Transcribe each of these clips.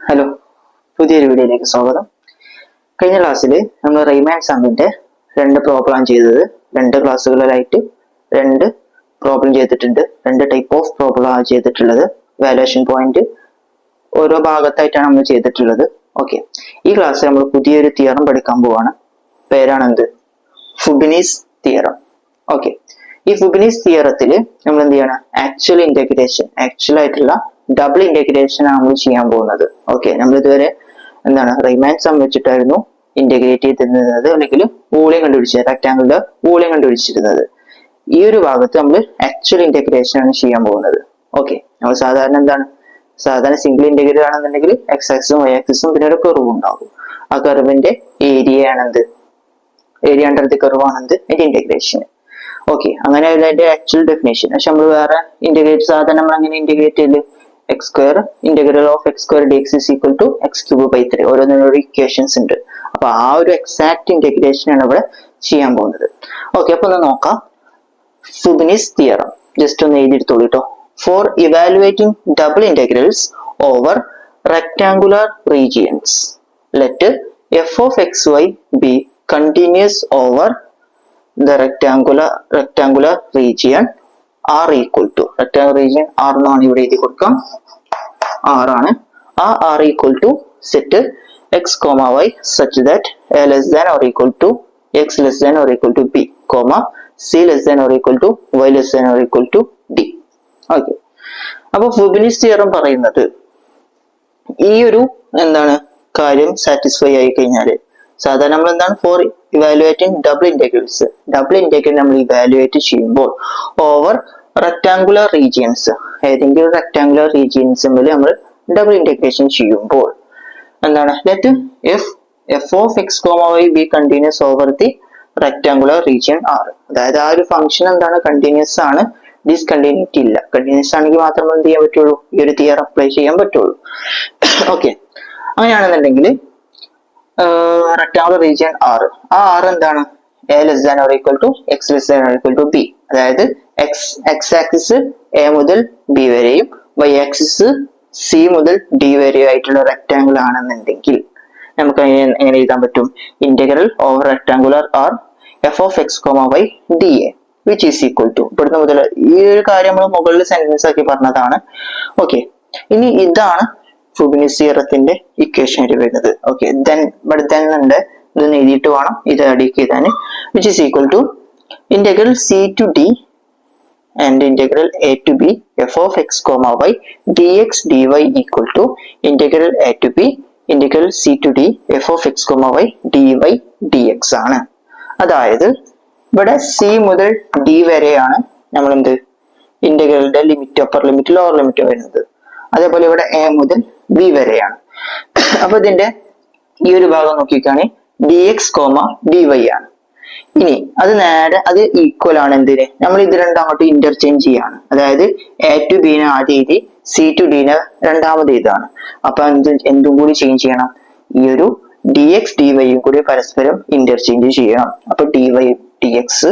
Hello, പുതിയൊരു വീഡിയോയിലേക്ക് സ്വാഗതം. കഴിഞ്ഞ ക്ലാസ്സിൽ നമ്മൾ റീമാൻ സമ്മിന്റെ രണ്ട് പ്രോബ്ലം ചെയ്തത്. രണ്ട് ക്ലാസ്സുകളിലായിട്ട് രണ്ട് പ്രോബ്ലം ചെയ്തിട്ടുണ്ട്. രണ്ട് ടൈപ്പ് ഓഫ് പ്രോബ്ലം ആണ് ചെയ്തിട്ടുള്ളത്. വാല്യുവേഷൻ പോയിന്റ് ഓരോ ഭാഗത്തായിട്ടാണ് നമ്മൾ ചെയ്തിട്ടുള്ളത്. ഓക്കെ, ഈ ക്ലാസ്സിൽ നമ്മൾ പുതിയൊരു തിയറം പഠിക്കാൻ പോവാണ്. പേരാണെന്ത്? ഫുബിനീസ് തിയറം. ഓക്കെ, ഈ ഫുബിനീസ് തിയറത്തിൽ നമ്മൾ എന്ത് ചെയ്യണം? ആക്ച്വൽ ഇന്റഗ്രേഷൻ, ആക്ച്വൽ ആയിട്ടുള്ള ഡബിൾ ഇന്റഗ്രേഷൻ ആണ് നമ്മൾ ചെയ്യാൻ പോകുന്നത്. ഓക്കെ, നമ്മൾ ഇതുവരെ എന്താണ് റീമാൻ സം വെച്ചിട്ടായിരുന്നു ഇന്റഗ്രേറ്റ് ചെയ്തിരുന്നത്, അല്ലെങ്കിൽ വോളിയം കണ്ടുപിടിച്ചത്, റെക്ടാങ്കിളിന്റെ വോളിയം കണ്ടുപിടിച്ചിരുന്നത്. ഈ ഒരു ഭാഗത്ത് നമ്മൾ ആക്ച്വൽ ഇന്റഗ്രേഷൻ ആണ് ചെയ്യാൻ പോകുന്നത്. ഓക്കെ, നമ്മൾ സാധാരണ സിംഗിൾ ഇന്റഗ്രൽ ആണെന്നുണ്ടെങ്കിൽ എക്സ് ആക്സിസും വൈ ആക്സിസും പിന്നെ ഒരു കർവ് ഉണ്ടാകും. ആ കർവിന്റെ ഏരിയ അണ്ടർ ദി കർവ് ആണെന്ത്? അതിന്റെ ഇന്റഗ്രേഷൻ. ഓക്കെ, അങ്ങനെ അതിന്റെ ആക്ച്വൽ ഡെഫിനേഷൻ. പക്ഷെ നമ്മൾ വേറെ ഇന്റഗ്രേറ്റ് സാധാരണ നമ്മൾ അങ്ങനെ ഇന്റഗ്രേറ്റ് ചെയ്ത് x square integral of x square d x is equal to x cube by 3 ഓരോന്നിനോട് ഇക്വേഷൻസ് ഉണ്ട്. അപ്പൊ ആ ഒരു എക്സാക്ട് ഇന്റഗ്രേഷൻ ആണ് ഇവിടെ ചെയ്യാൻ പോകുന്നത്. ഓക്കെ, അപ്പൊ ഒന്ന് നോക്കാം. ഫുബിനീസ് തിയറം ജസ്റ്റ് ഒന്ന് എഴുതിയെടുത്തോളൂ കേട്ടോ. For evaluating double integrals over rectangular regions let f of x y be continuous over the rectangular region r equal to rectangular region r എന്നാണ് ഇവിടെ എഴുതി കൊടുക്കാം. r ആണ്. ആ r equal to set x, y such that a less than or equal to x less than or equal to b, c less than or equal to y less than or equal to d. Okay, അപ്പൊ ഫുബിനീസ് theorem പറയുന്നത് ഈ ഒരു കാര്യം satisfy ആയി കഴിഞ്ഞാൽ സാധാരണ നമ്മൾ എന്താണ് for evaluating double integrals, double integral നമ്മൾ ഇവാലുവേറ്റ് ചെയ്യുമ്പോൾ ഓവർ റെക്ടാങ്കുലർ റീജിയൻസ്, ഏതെങ്കിലും റെക്ടാങ്കുലർ റീജിയൻസ് നമ്മൾ ഡബിൾ ഇന്റഗ്രേഷൻ ചെയ്യുമ്പോൾ let f of x y be continuous over the rectangular region R. അതായത് ആ ഒരു ഫംഗ്ഷൻ കണ്ടിന്യൂസ് ആണ്, ഡിസ്കണ്ടിന്യൂറ്റി ഇല്ല. കണ്ടിന്യൂസ് ആണെങ്കിൽ മാത്രമേ എന്ത് ചെയ്യാൻ പറ്റുള്ളൂ? ഈ ഒരു തിയറം അപ്ലൈ ചെയ്യാൻ പറ്റുള്ളൂ. ഓക്കെ, അങ്ങനെയാണെന്നുണ്ടെങ്കിൽ റെക്ടാങ്കുലർ റീജിയൻ ആർ, ആ ആർ എന്താണ്? A less than or equal to x less than or equal to b. അതായത് എക്സ് ആക്സിസ് എ മുതൽ ബി വരെയും വൈ ആക്സിസ് സി മുതൽ ഡി വരെയും ആയിട്ടുള്ള റെക്ടാങ്കിൾ ആണെന്നുണ്ടെങ്കിൽ നമുക്ക് എങ്ങനെ എഴുതാൻ പറ്റും? Integral over rectangular R f of x y d A which is equal to, ഇവിടുന്ന് മുതൽ ഈ ഒരു കാര്യം നമ്മൾ മുകളിൽ സെന്റൻസ് ആക്കി പറഞ്ഞതാണ്. ഓക്കെ, ഇനി ഇതാണ് ഫുബിനീസ് തിയറത്തിന്റെ ഇക്വേഷൻ വരുന്നത്. ഓക്കെ, ഇവിടെ ഉണ്ട്, ഇതൊന്ന് എഴുതിയിട്ട് വേണം ഇത് അടിക്ക് എഴുതാൻ. Which is equal to integral c to d and integral a to b f of x y d x d y equal to integral a to b integral c to d f of x y d y d x ആണ്. അതായത് ഇവിടെ c മുതൽ d വരെയാണ് നമ്മൾ ഇന്റഗ്രലിന്റെ limit, upper limit lower limit വരുന്നത്. അതേപോലെ ഇവിടെ എ മുതൽ ബി വരെയാണ്. അപ്പൊ ഇതിന്റെ ഈ ഒരു ഭാഗം നോക്കിക്കാണെങ്കിൽ ഡി എക്സ് ഡി വൈ ആണ്. ഇനി അത് ഈക്വൽ ആണ് എന്തിന്? നമ്മൾ ഇത് രണ്ടും അങ്ങോട്ട് ഇന്റർചേഞ്ച് ചെയ്യാണ്. അതായത് എ ടു ബിനെ ആദ്യം എഴുതി സി ടു ഡിനെ രണ്ടാമത് എഴുതാണ്. അപ്പൊ എന്തും കൂടി ചേഞ്ച് ചെയ്യണം? ഈ ഒരു ഡി എക്സ് ഡി വൈയും കൂടി പരസ്പരം ഇന്റർചേഞ്ച് ചെയ്യണം. അപ്പൊ ഡി വൈ ഡി എക്സ്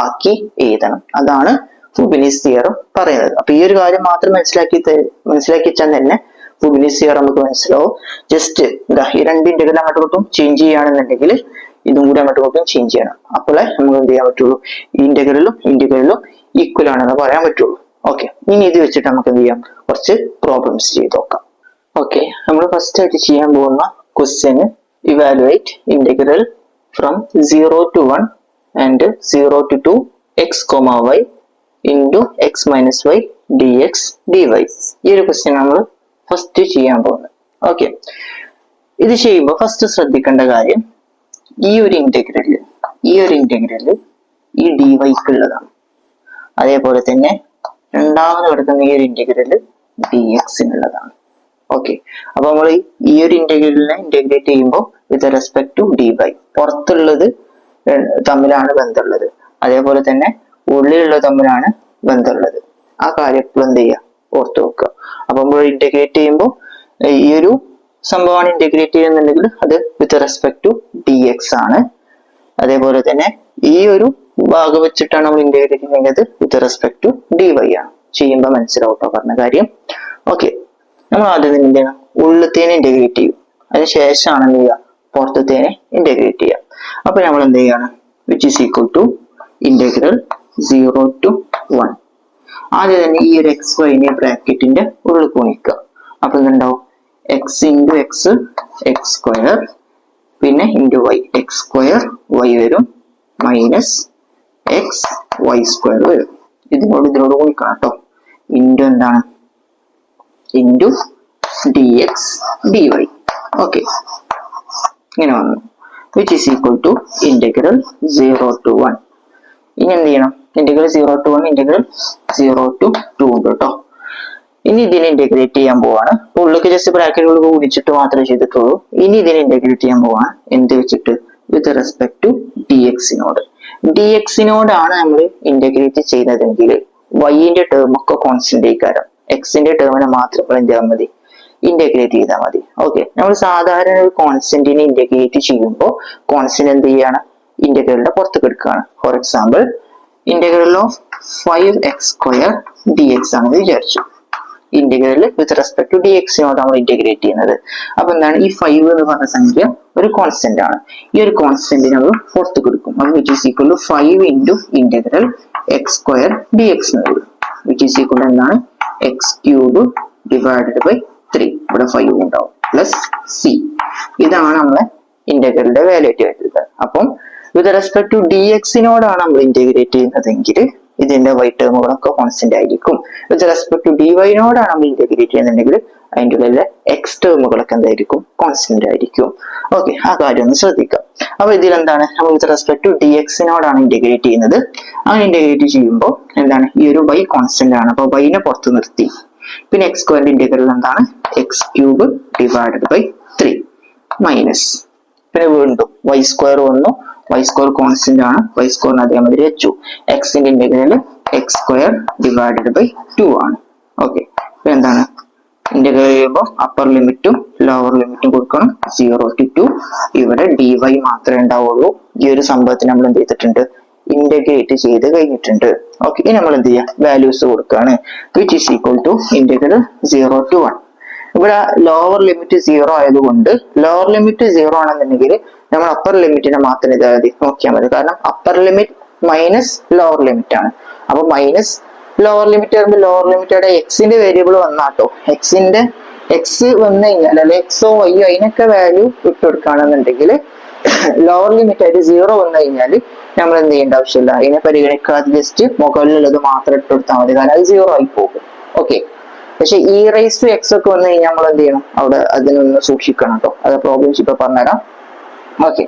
ആക്കി എഴുതണം. അതാണ് ഫുബിനീസ് തിയറം പറയുന്നത്. അപ്പൊ ഈ ഒരു കാര്യം മാത്രം മനസ്സിലാക്കിച്ചാൽ തന്നെ ഫുബിനീസ് തിയറം നമുക്ക് മനസ്സിലാവും. ജസ്റ്റ് ഈ രണ്ട് ഇന്റഗ്രൽ അങ്ങോട്ടും ഇങ്ങോട്ടും ചേഞ്ച് ചെയ്യുകയാണെന്നുണ്ടെങ്കിൽ ഇതും കൂടി അങ്ങോട്ടും ഇങ്ങോട്ടും ചേഞ്ച് ചെയ്യണം. അപ്പോഴേ നമുക്ക് എന്ത് ചെയ്യാൻ പറ്റുള്ളൂ? ഈ ഇന്റഗ്രലും ഈക്വൽ ആണെന്ന് പറയാൻ പറ്റുള്ളൂ. ഓക്കെ, ഇനി ഇത് വെച്ചിട്ട് നമുക്ക് എന്ത് ചെയ്യാം? കുറച്ച് പ്രോബ്ലംസ് ചെയ്ത് നോക്കാം. ഓക്കെ, നമ്മൾ ഫസ്റ്റ് ആയിട്ട് ചെയ്യാൻ പോകുന്ന question evaluate integral from 0 to 1 and 0 to 2 x y into x minus y d x d y. ഈ ഒരു ക്വസ്റ്റ്യൻ നമ്മൾ ഫസ്റ്റ് ചെയ്യാൻ പോകുന്നത്. ഓക്കെ, ഇത് ചെയ്യുമ്പോൾ ഫസ്റ്റ് ശ്രദ്ധിക്കേണ്ട കാര്യം ഈ ഒരു ഇന്റഗ്രല് ഈ ഡി വൈക്കുള്ളതാണ്. അതേപോലെ തന്നെ രണ്ടാമത് കിടക്കുന്ന ഈ ഒരു ഇന്റഗ്രല് ഡി എക്സിനുള്ളതാണ്. ഓക്കെ, അപ്പൊ നമ്മൾ ഈ ഒരു ഇന്റഗ്രലിനെ ഇന്റഗ്രേറ്റ് ചെയ്യുമ്പോൾ with respect to d y, പുറത്തുള്ളത് തമ്മിലാണ് ബന്ധമുള്ളത്, അതേപോലെ തന്നെ ഉള്ളിലുള്ളത് തമ്മിലാണ് ബന്ധമുള്ളത്. ആ കാര്യം എപ്പോഴും എന്ത് ചെയ്യുക? ഓർത്ത് വെക്കുക. അപ്പൊ നമ്മൾ ഇന്റഗ്രേറ്റ് ചെയ്യുമ്പോൾ ഈ ഒരു സംഭവമാണ് ഇന്റഗ്രേറ്റ് ചെയ്യുന്നുണ്ടെങ്കിൽ അത് with respect to d x ആണ്. അതേപോലെ തന്നെ ഈ ഒരു ഭാഗം വെച്ചിട്ടാണ് നമ്മൾ ഇന്റഗ്രേറ്റ് ചെയ്യുന്നത് with respect to d y ആണ്. ചെയ്യുമ്പോൾ മനസ്സിലാവട്ടോ പറഞ്ഞ കാര്യം. ഓക്കെ, നമ്മൾ ആദ്യം തന്നെ എന്ത് ചെയ്യണം, ഉള്ളിലത്തേനെ ഇന്റഗ്രേറ്റ് ചെയ്യും, അതിനുശേഷമാണ് എന്ത് ചെയ്യുക, പുറത്തത്തേനെ ഇന്റഗ്രേറ്റ് ചെയ്യുക. അപ്പൊ നമ്മൾ എന്ത് ചെയ്യാണ്, which is equal to integral 0 to 1. ആദ്യം തന്നെ ഈ ഒരു എക്സ് വൈനെ ബ്രാക്കറ്റിന്റെ ഉള്ളിൽ ഗുണിക്കുക. അപ്പൊ എന്തുണ്ടാവും, x into x x square, പിന്നെ into y x square y വരും, മൈനസ് എക്സ് വൈ സ്ക്വയർ വരും. ഇതിനോട് ഗുണിക്കണം കേട്ടോ. ഇൻറ്റു എന്താണ്, into d x d y. Okay, ഇങ്ങനെ വന്നു. Which is equal to integral 0 to 1. ഇനി എന്ത് ചെയ്യണം, ഇന്റഗ്രൽ 0 to 1, ഇന്റഗ്രൽ 0 to 2 ഉണ്ട് കേട്ടോ. ഇനി ഇതിനെ ഇന്റഗ്രേറ്റ് ചെയ്യാൻ പോവാണ്. ഉള്ളിലേക്ക് ജസ്റ്റ് ബ്രാക്കറ്റുകൾ ഗുണിച്ചിട്ട് മാത്രമേ ചെയ്തിട്ടുള്ളൂ. ഇനി ഇതിനെ ഇന്റഗ്രേറ്റ് ചെയ്യാൻ പോവാണ് എന്ത് വെച്ചിട്ട്, വിത്ത് റെസ്പെക്ട് ടു ഡി എക്സിനോട്. ഡി എക്സിനോടാണ് നമ്മൾ ഇന്റഗ്രേറ്റ് ചെയ്യുന്നതെങ്കിൽ വൈന്റെ ടേം ഒക്കെ കോൺസ്റ്റന്റ് ആയിക്കാരം, എക്സിന്റെ ടേമിനെ മാത്രം എന്ത് ചെയ്താൽ മതി, ഇന്റഗ്രേറ്റ് ചെയ്താൽ മതി. ഓക്കെ, നമ്മൾ സാധാരണ ഒരു കോൺസ്റ്റന്റിനെ ഇന്റഗ്രേറ്റ് ചെയ്യുമ്പോൾ കോൺസ്റ്റന്റ് എന്ത് ചെയ്യാണ്, ഇന്റഗ്രലിന്റെ പുറത്തേക്ക് എടുക്കുകയാണ്. For example integral of 5x square d x ആണെന്ന് വിചാരിച്ചു. Integral with respect to d എക്സിനോട് നമ്മൾ ഇന്റഗ്രേറ്റ് ചെയ്യുന്നത്. അപ്പൊ എന്താണ്, ഈ 5 എന്ന് പറഞ്ഞ സംഖ്യ ഒരു കോൺസ്റ്റന്റ് ആണ്. ഈ ഒരു കോൺസ്റ്റന്റ് നമ്മൾ പുറത്തേക്ക് എടുക്കും. അപ്പൊ which is equal to 5 into integral x square d x എന്ന് വരും. വിച്ച് ഈസ് ഈക്വൽ ടു എന്താണ്, എക്സ് ക്യൂബ് ഡിവൈഡഡ് ബൈ 3. ഇവിടെ 5 ഉണ്ടാവും, പ്ലസ് സി. ഇതാണ് നമ്മളെ ഇന്റഗ്രലിന്റെ വാല്യൂറ്റ് വരുന്നത്. അപ്പം വിത്ത് റെസ്പെക്ട് ടു ഡി എക്സിനോടാണ് നമ്മൾ ഇന്റഗ്രേറ്റ് ചെയ്യുന്നതെങ്കിൽ ഇതിന്റെ വൈ ടേമുകളൊക്കെ കോൺസ്റ്റന്റ് ആയിരിക്കും. വിത്ത് റെസ്പെക്ട് ടു ഡി വൈനോടാണ് നമ്മൾ ഇന്റഗ്രേറ്റ് ചെയ്യുന്നുണ്ടെങ്കിൽ അതിൻ്റെ ഉള്ളിലെ എക്സ് ടേമുകളൊക്കെ എന്തായിരിക്കും, കോൺസ്റ്റന്റ് ആയിരിക്കും. ഓക്കെ, ആ കാര്യം ഒന്ന് ശ്രദ്ധിക്കാം. അപ്പൊ ഇതിലെന്താണ്, നമ്മൾ വിത്ത് റെസ്പെക്ട് ടു ഡി എക്സിനോടാണ് ഇന്റഗ്രേറ്റ് ചെയ്യുന്നത്. അങ്ങനെ ഇന്റഗ്രേറ്റ് ചെയ്യുമ്പോൾ എന്താണ്, ഈ ഒരു വൈ കോൺസ്റ്റന്റ് ആണ്. അപ്പൊ വൈനെ പുറത്ത് നിർത്തി. പിന്നെ എക്സ് സ്ക്വയറിന്റെ ഇന്റഗ്രൽ എന്താണ്, x cube divided by 3 minus, പിന്നെ വീണ്ടും വൈ സ്ക്വയർ വന്നു. വൈ സ്ക്വയർ കോൺസ്റ്റന്റ് ആണ്, വൈ സ്ക്വയറിന് അതേമാതിരി വെച്ചു. എക്സിന്റെ integral x square divided by 2 ആണ്. ഓക്കെ, എന്താണ്, ഇന്റഗ്രൽ ചെയ്യുമ്പോൾ അപ്പർ ലിമിറ്റും ലോവർ ലിമിറ്റും കൊടുക്കണം. 0 to 2. ഇവിടെ ഡി വൈ മാത്രമേ ഉണ്ടാവുള്ളൂ. ഈ ഒരു സംഭവത്തിന് നമ്മൾ എന്ത് ചെയ്തിട്ടുണ്ട്, ഇന്റഗ്രേറ്റ് ചെയ്ത് കഴിഞ്ഞിട്ടുണ്ട്. ഓക്കെ, ഇനി നമ്മൾ എന്ത് ചെയ്യുക, വാല്യൂസ് കൊടുക്കുകയാണ്. Which is equal to integral 0 to 1. ഇവിടെ ലോവർ ലിമിറ്റ് 0 ആയതുകൊണ്ട് ലോവർ ലിമിറ്റ് 0 ആണെന്നുണ്ടെങ്കിൽ നമ്മൾ അപ്പർ ലിമിറ്റിനെ മാത്രം ഇതായത് നോക്കിയാൽ മതി. കാരണം upper limit minus lower limit ആണ്. അപ്പൊ മൈനസ് ലോവർ ലിമിറ്റ് ആകുമ്പോൾ ലോവർ ലിമിറ്റയുടെ എക്സിന്റെ വേരിയബിൾ വന്നാട്ടോ, എക്സിന്റെ എക്സ് വന്നു കഴിഞ്ഞാൽ അല്ലെ എക്സോ വൈയോ അതിനൊക്കെ വാല്യൂ ഇട്ടുകൊടുക്കുകയാണെന്നുണ്ടെങ്കിൽ ലോവർ ലിമിറ്റ് ആയിട്ട് 0 വന്നു കഴിഞ്ഞാൽ നമ്മൾ എന്ത് ചെയ്യേണ്ട ആവശ്യമില്ല, അതിനെ പരിഗണിക്കാതെ ജസ്റ്റ് മുകളിലുള്ളത് മാത്രം ഇട്ട് കൊടുത്താൽ മതി. കാരണം അത് 0 ആയി പോകും. ഓക്കെ, പക്ഷെ ഇ റൈസ് ടു എക്സ് ഒക്കെ വന്നു കഴിഞ്ഞാൽ നമ്മൾ എന്ത് ചെയ്യണം, അവിടെ അതിനൊന്ന് സൂക്ഷിക്കണം കേട്ടോ. അത് പ്രോബ്ലംസ് ഇപ്പൊ പറഞ്ഞുതരാം. ഓക്കെ,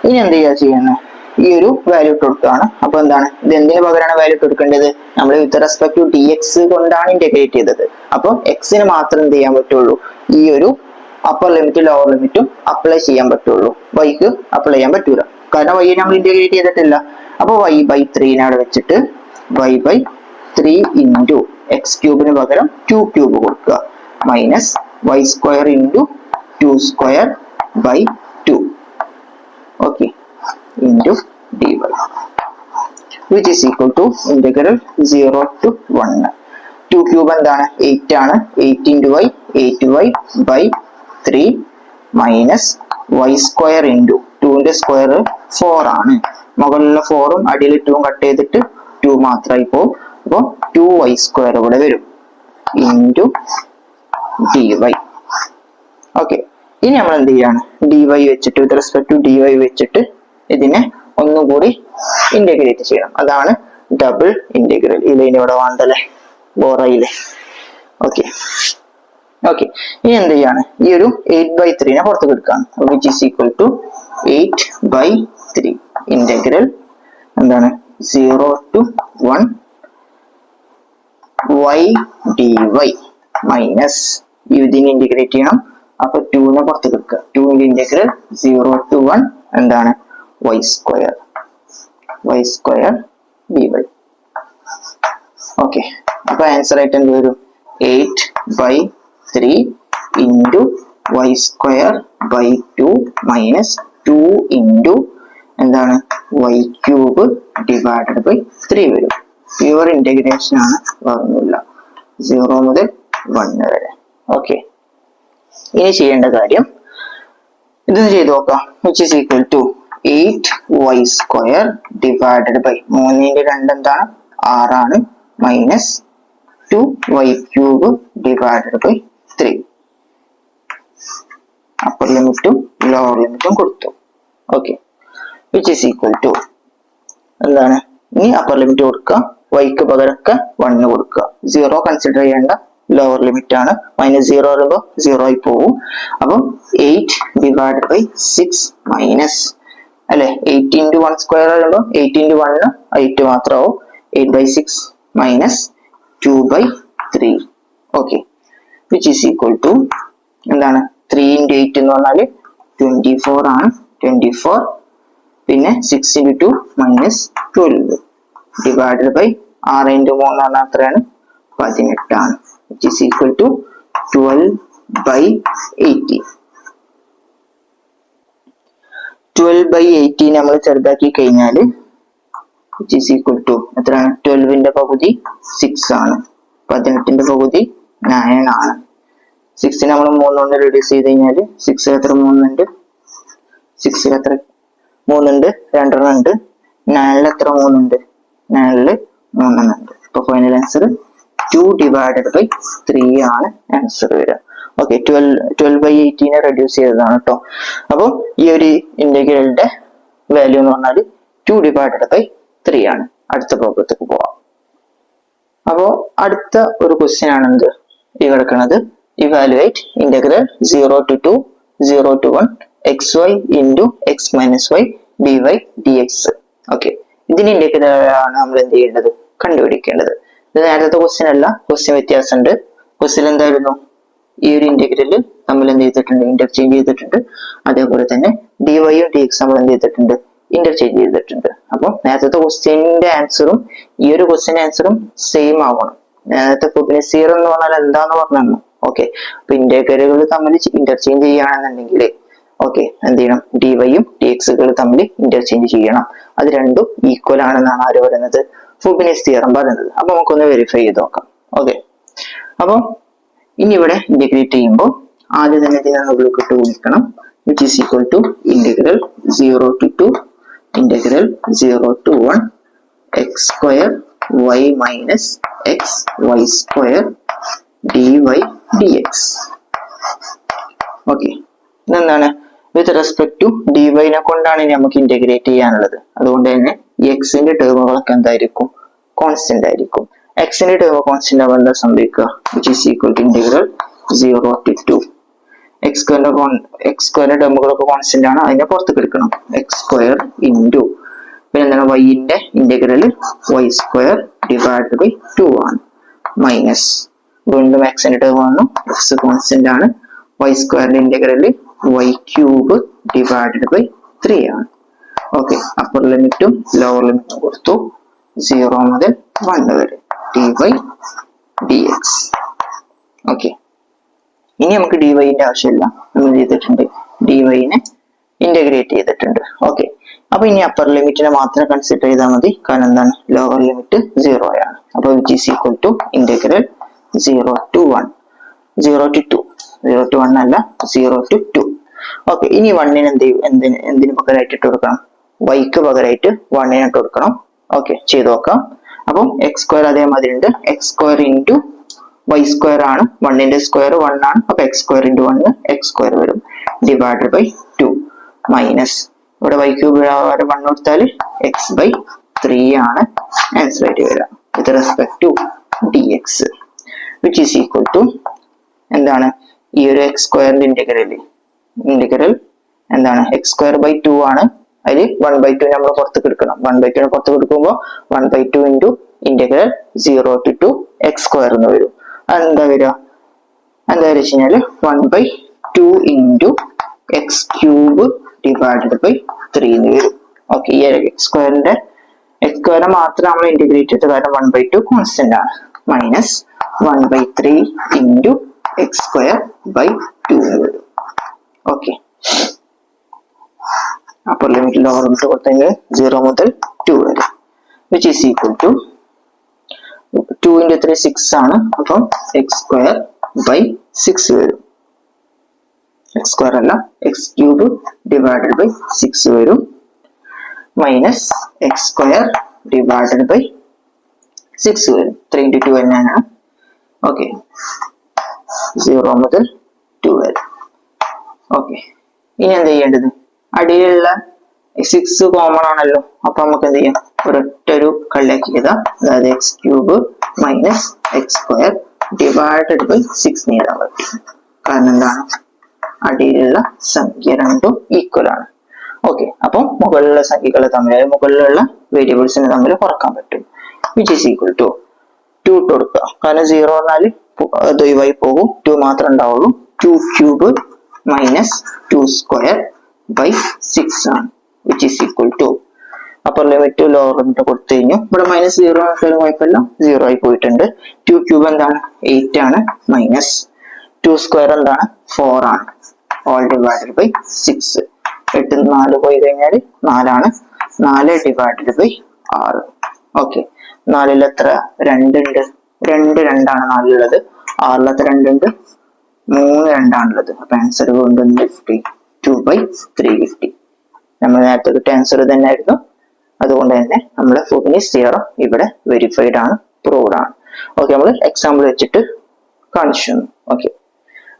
ഇനി എന്ത് ചെയ്യുന്നത്, ഈ ഒരു വാല്യൂ ഇട്ട് കൊടുക്കുകയാണ്. അപ്പൊ എന്താണ്, ഇത് എന്തിനു പകരമാണ് വാല്യൂ ഇട്ട് കൊടുക്കേണ്ടത്, നമ്മൾ with respect to d x കൊണ്ടാണ് ഇന്റഗ്രേറ്റ് ചെയ്തത്. അപ്പൊ എക്സിന് മാത്രം എന്ത് ചെയ്യാൻ പറ്റുള്ളൂ, ഈ ഒരു അപ്പർ ലിമിറ്റും ലോവർ ലിമിറ്റും അപ്ലൈ ചെയ്യാൻ പറ്റുള്ളൂ, വൈക്ക് അപ്ലൈ ചെയ്യാൻ പറ്റൂല. കാരണം വൈ നമ്മൾ ഇന്റഗ്രേറ്റ് ചെയ്തിട്ടില്ല. അപ്പൊ വൈ ബൈ 3 അവിടെ വെച്ചിട്ട് വൈ ബൈ 3 ഇൻറ്റു എക്സ് ക്യൂബിന് പകരം 2 ക്യൂബ് കൊടുക്കുക, minus y square into 2 square by 2. Okay, into d y which is equal to integral 0 to 1. 2 cube എന്താണ്, 8 ആണ്. 8 into y 8y by 3 minus y square into 2ന്റെ square 4 ആണ്. മുകളിലുള്ള 4ഉം അടിയിൽ 2ഉം cut ചെയ്തിട്ട് 2 മാത്രമായി പോകും. അപ്പോൾ 2y സ്ക്വയർ ഇവിടെ വരും ഇൻറ്റു ഡി വൈ. ഓക്കെ, ഇനി നമ്മൾ എന്ത് ചെയ്യാണ്, ഡി വൈ വെച്ചിട്ട് with respect to d y വെച്ചിട്ട് ഇതിനെ ഒന്നുകൂടി ഇന്റഗ്രേറ്റ് ചെയ്യണം. അതാണ് ഡബിൾ ഇന്റഗ്രൽ. ഇതിന് ഇവിടെ വേണ്ടല്ലേ, ബോറയില്ലേ. ഓക്കെ ഓക്കെ, ഇനി എന്ത് ചെയ്യാണ്, ഈ ഒരു 8/3 പുറത്ത് എടുക്കാം. Which is equal to 8/3 integral എന്താണ് 0 to 1 y dy മൈനസ് ഇതിനെ ഇന്റഗ്രേറ്റ് ചെയ്യണം. അപ്പൊ 2നെ പുറത്ത് എടുക്കുക. 2 ഇന്റഗ്രൽ 0 to 1 എന്താണ് y സ്ക്വയർ dy. ഓക്കെ, അപ്പൊ ആൻസർ ആയിട്ട് എന്ത് വരും, 8/3 into y square by 2 minus 2 into എന്താണ് y ക്യൂബ് ഡിവൈഡഡ് ബൈ 3 വരും. പ്യുവർ ഇന്റഗ്രേഷൻ ആണ്, വേറൊന്നുമില്ല. 0 മുതൽ 1 വരെ. ഓക്കെ, ഇനി ചെയ്യേണ്ട കാര്യം ഇതൊന്ന് ചെയ്ത് നോക്കാം. which is equal to 8y square divided by 3/2 എന്താണ് 6 ആണ് minus 2y cube divided by 3. Upper ലിമിറ്റും ലോവർ ലിമിറ്റും കൊടുത്തു. Okay, which is equal to എന്താണ് ഇനി അപ്പർ ലിമിറ്റ് കൊടുക്കുക, വൈക്ക് പകരമൊക്കെ 1 കൊടുക്കുക. 0 കൺസിഡർ ചെയ്യേണ്ട, ലോവർ ലിമിറ്റ് ആണ്. -0 വരുമ്പോൾ 0 ആയി പോകും. അപ്പം 8 ഡിവൈഡഡ് ബൈ 6 മൈനസ് അല്ലെ 8 into 1 സ്ക്വയർ വരുമ്പോൾ 8 into 1 8 മാത്രമാവും. 8/6 minus 2/3. Okay, which is equal to എന്താണ് 3 into 8 എന്ന് പറഞ്ഞാൽ 24 ആണ്. 24 പിന്നെ 6 into 2 minus 12 divided by 6 into 3 എന്ന് പറഞ്ഞാൽ എത്രയാണ് 18 ആണ്. which is equal to 12/18. 12/18 നമ്മൾ ചെറുതാക്കി കഴിഞ്ഞാൽ which is equal to എത്രയാണ് 12ന്റെ പകുതി 6 ആണ്, 18ന്റെ പകുതി 9 ആണ്. 6 നമ്മൾ 3 കൊണ്ട് റെഡ്യൂസ് ചെയ്ത് കഴിഞ്ഞാൽ 6 എത്ര 3 ഉണ്ട്, 6 എത്ര 3 ഉണ്ട്, 2 ഉണ്ട്. 9 എത്ര 3 ഉണ്ട്, 9 3 ഉണ്ട്. അപ്പൊ ഫൈനൽ ആൻസർ 2 divided by 3 ആണ് ആൻസർ വരിക. ഓക്കെ, 12/18 റെഡ്യൂസ് ചെയ്തതാണ് കേട്ടോ. അപ്പോൾ ഈ ഒരു ഇന്റഗ്രലിന്റെ വാല്യൂ എന്ന് പറഞ്ഞാൽ 2 divided by 3 ആണ്. അടുത്ത പ്രോബ്ലത്തിലേക്ക് പോവാം. അപ്പോൾ അടുത്ത ഒരു ക്വസ്റ്റ്യൻ ആണ് എന്ത് ഈ കിടക്കുന്നത്, evaluate integral 0 to 2 0 to 1 xy into x minus y dy dx. Okay, ഇതിന്റെ ഇന്റഗ്രൽ ആണ് നമ്മൾ എന്ത് ചെയ്യേണ്ടത് കണ്ടുപിടിക്കേണ്ടത്. ഇത് നേരത്തെ ക്വസ്റ്റ്യൻ അല്ല, ക്വസ്റ്റ്യൻ വ്യത്യാസമുണ്ട്. ക്വസ്റ്റ്യൻ എന്തായിരുന്നു, ഈ ഒരു ഇന്റഗ്രല് നമ്മൾ എന്ത് ചെയ്തിട്ടുണ്ട് ഇന്റർചേഞ്ച് ചെയ്തിട്ടുണ്ട്. അതേപോലെ തന്നെ ഡിവൈയും dx നമ്മൾ എന്ത് ചെയ്തിട്ടുണ്ട് ഇന്റർചേഞ്ച് ചെയ്തിട്ടുണ്ട്. അപ്പോൾ നേരത്തെ ക്വസ്റ്റ്യന്റെ ആൻസറും ഈ ഒരു ക്വസ്റ്റ്യന്റെ ആൻസറും സെയിം ആവണം. നേരത്തെ സീറോ എന്ന് പറഞ്ഞാൽ എന്താന്ന് പറഞ്ഞു. ഓക്കെ, അപ്പൊ ഇന്റഗ്രലുകൾ തമ്മിൽ ഇന്റർചേഞ്ച് ചെയ്യുകയാണെന്നുണ്ടെങ്കിൽ ഓക്കെ എന്ത് ചെയ്യണം, ഡിവൈയും dxകൾ തമ്മിൽ ഇന്റർചേഞ്ച് ചെയ്യണം. അത് രണ്ടും ഈക്വൽ ആണെന്നാണ് ആര് പറയുന്നത്, ഫുബിനിസ് തിയറം പറയുന്നത്. അപ്പൊ നമുക്കൊന്ന് വെരിഫൈ ചെയ്ത് നോക്കാം. ഓക്കെ, അപ്പൊ ഇനി ഇവിടെ ഇന്റഗ്രേറ്റ് ചെയ്യുമ്പോൾ ആദ്യം തന്നെ ഇതിനെ ഉള്ളിലേക്ക് ഇട്ട് ഗുണിക്കണം. which is equal to integral 0 to 2 integral 0 to 1 x square y minus x y square dy dx. Okay, ഇതെന്താണ് വിത്ത് റെസ്പെക്ട് ടു ഡിവൈനെ കൊണ്ടാണ് നമുക്ക് ഇന്റഗ്രേറ്റ് ചെയ്യാനുള്ളത്. അതുകൊണ്ട് തന്നെ എക്സിന്റെ ടേമുകളൊക്കെ എന്തായിരിക്കും കോൺസ്റ്റന്റ് ആയിരിക്കും. എക്സിന്റെ ടേം കോൺസ്റ്റന്റ് ആവുമ്പോൾ എന്താ സംഭവിക്കുക, which is equal to integral 0 to 2 x സ്ക്വയറിന്റെ ടേമുകളൊക്കെ കോൺസ്റ്റന്റ് ആണ്, അതിനെ പുറത്തേക്ക് എടുക്കണം. x സ്ക്വയർ ഇൻറ്റു പിന്നെ എന്താണ് വൈന്റെ integral y square divide by 2 ആണ് മൈനസ് വീണ്ടും എക്സിന്റെ ടേം ആണ്, x കോൺസ്റ്റന്റ് ആണ്. y സ്ക്വയറിന്റെ integral y cube divided by 3 ആണ്. ഓക്കെ, അപ്പർ ലിമിറ്റും ലോവർ ലിമിറ്റും കൊടുത്തു 0 മുതൽ 1 വരെ dy dx. ഓക്കെ, ഇനി നമുക്ക് ഡിവൈന്റെ ആവശ്യമില്ല, നമ്മൾ ചെയ്തിട്ടുണ്ട് ഡിവൈനെ ഇന്റഗ്രേറ്റ് ചെയ്തിട്ടുണ്ട്. ഓക്കെ, അപ്പൊ ഇനി അപ്പർ ലിമിറ്റിനെ മാത്രം കൺസിഡർ ചെയ്താൽ മതി, കാരണം എന്താണ് ലോവർ ലിമിറ്റ് 0 ആണ്. അപ്പൊ which is equal to integral 0 to 1 0 to 2 0 to 1 അല്ല 0 to 2. ഓക്കെ, ഇനി 1ന് എന്തിന് പകരമായിട്ട് ഇട്ട് കൊടുക്കണം, വൈക്ക് പകരമായിട്ട് 1ന് ഇട്ട് കൊടുക്കണം. ഓക്കെ, ചെയ്ത് നോക്കാം. അപ്പം എക്സ് സ്ക്വയർ അതേമാതിരി ഉണ്ട്, x square into y square ആണ്, 1ന്റെ സ്ക്വയർ 1 ആണ്. അപ്പൊ x square into 1 x square വരും ഡിവൈഡഡ് ബൈ 2 മൈനസ് ഇവിടെ y ക്യൂബ് 1 കൊടുത്താൽ എക്സ് ബൈ 3 ആണ് ആൻസർ ആയിട്ട് വരിക with respect to dx, which is equal to എന്താണ് ഈ ഒരു എക്സ് സ്ക്വയറിന്റെ ഇന്റഗ്രൽ എന്താണ് എക്സ് സ്ക്വയർ ബൈ 2 ആണ്. അതിൽ 1/2 നമ്മൾ പുറത്തേക്ക് എടുക്കണം. 1/2 പുറത്തേക്ക് എടുക്കുമ്പോൾ 1/2 into integral 0 to 2 x square എന്ന് വരും. അതെന്താ വരിക, എന്താ വെച്ച് കഴിഞ്ഞാല് 1/2 into x cube divided by 3 എന്ന് വരും. ഓക്കെ, ഈ എക്സ് സ്ക്വയറിനെ മാത്രം നമ്മൾ ഇന്റഗ്രേറ്റ് ചെയ്ത കാരണം 1/2 കോൺസ്റ്റന്റ് ആണ് minus 1/3 into x square by 2 എന്ന് വരും. Okay, upper limit lower limit കൊടുത്തെങ്കിൽ 0 മുതൽ 2 വരെ which is equal to 2 into 3 6 ആണ്. അപ്പം എക്സ് സ്ക്വയർ ബൈ 6 വരും. എക്സ് സ്ക്വയർ അല്ല, എക്സ് ക്യൂബ് ഡിവൈഡഡ് ബൈ 6 വരും. Minus x square divided by 6 വരും. 3 into 2 തന്നെയാണ്. ഓക്കെ, 0 മുതൽ 2 വരെ. ഓക്കെ, ഇനി എന്താ ചെയ്യേണ്ടത്? അടിയിലുള്ള 6 കോമൺ ആണല്ലോ, അപ്പൊ നമുക്ക് എന്ത് ചെയ്യാം? ഒരൊറ്റൊരു കള്ളിയാക്കി എഴുതാം. അതായത് x cube minus x square divided by 6 എഴുതാൻ പറ്റും. കാരണം എന്താണ്? അടിയിലുള്ള സംഖ്യ രണ്ടും ഈക്വൽ ആണ്. ഓക്കെ, അപ്പം മുകളിലുള്ള സംഖ്യകൾ തമ്മിൽ, മുകളിലുള്ള വേരിയബിൾസിനെ തമ്മിൽ കുറക്കാൻ പറ്റും. വിച്ച് ഈസ് ഈക്വൽ ടു 2 ഇട്ട് കൊടുക്കുക. കാരണം 0 പറഞ്ഞാൽ അത് ഒഴിവായി പോകും, 2 മാത്രമേ ഉണ്ടാവുള്ളൂ. 2 ക്യൂബ് മൈനസ് 2 സ്ക്വയർ ബൈ 6 ആണ്. Which is equal to, upper limit lower limit കൊടുത്തു കഴിഞ്ഞു. ഇവിടെ മൈനസ് 0 ആണെങ്കിലും കുഴപ്പമില്ല, 0 ആയി പോയിട്ടുണ്ട്. 2 ക്യൂബ് എന്താണ്? 8 ആണ്. മൈനസ് 2 സ്ക്വയർ എന്താണ്? 4 ആണ്. All divided by 6. 8 4 പോയി കഴിഞ്ഞാൽ 4 ആണ്. 4 ഡിവൈഡഡ് ബൈ 6. ഓക്കെ, 4ൽ എത്ര? 2 ഉണ്ട്. 2 2ആണ് 4ലുള്ളത്. 6ൽ 2 ഉണ്ട്. 3 2 ആണുള്ളത്. അപ്പൊ ആൻസർ വീണ്ടും 2/3 കിട്ടി. നമ്മൾ നേരത്തെ കിട്ടിയ ആൻസർ തന്നെ ആയിരുന്നു. അതുകൊണ്ട് തന്നെ നമ്മുടെ ഫ്യൂഗ്നീസ് തിയറം ഇവിടെ വെരിഫൈഡ് ആണ്, പ്രൂവ്ഡ് ആണ്. ഓക്കെ, നമ്മൾ എക്സാമ്പിൾ വെച്ചിട്ട് കാണിച്ചു. ഓക്കെ,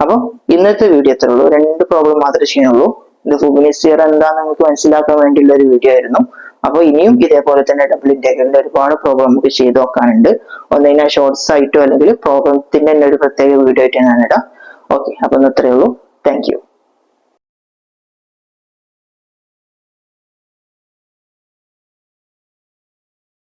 അപ്പൊ ഇന്നത്തെ വീഡിയോ എത്ര ഉള്ളൂ? 2 പ്രോബ്ലം മാത്രമേ ചെയ്യുന്നുള്ളൂ. ഇത് ഫ്യൂഗ്നീസ് തിയറം എന്താണെന്ന് നിങ്ങൾക്ക് മനസ്സിലാക്കാൻ വേണ്ടിയുള്ള ഒരു വീഡിയോ ആയിരുന്നു. അപ്പൊ ഇനിയും ഇതേപോലെ തന്നെ ഡബിൾ ഇന്റഗ്രലിന്റെ ഒരുപാട് പ്രോബ്ലം നമുക്ക് ചെയ്ത് നോക്കാനുണ്ട്. ഒന്നിനെ ഷോർട്സ് ആയിട്ടോ അല്ലെങ്കിൽ പ്രോബ്ലത്തിന്റെ തന്നെ ഒരു പ്രത്യേക വീഡിയോ ആയിട്ട് ഞാൻ ഇടാം. ഓക്കെ, അപ്പൊ ഇന്ന് ഇത്രയേ ഉള്ളൂ. Thank you.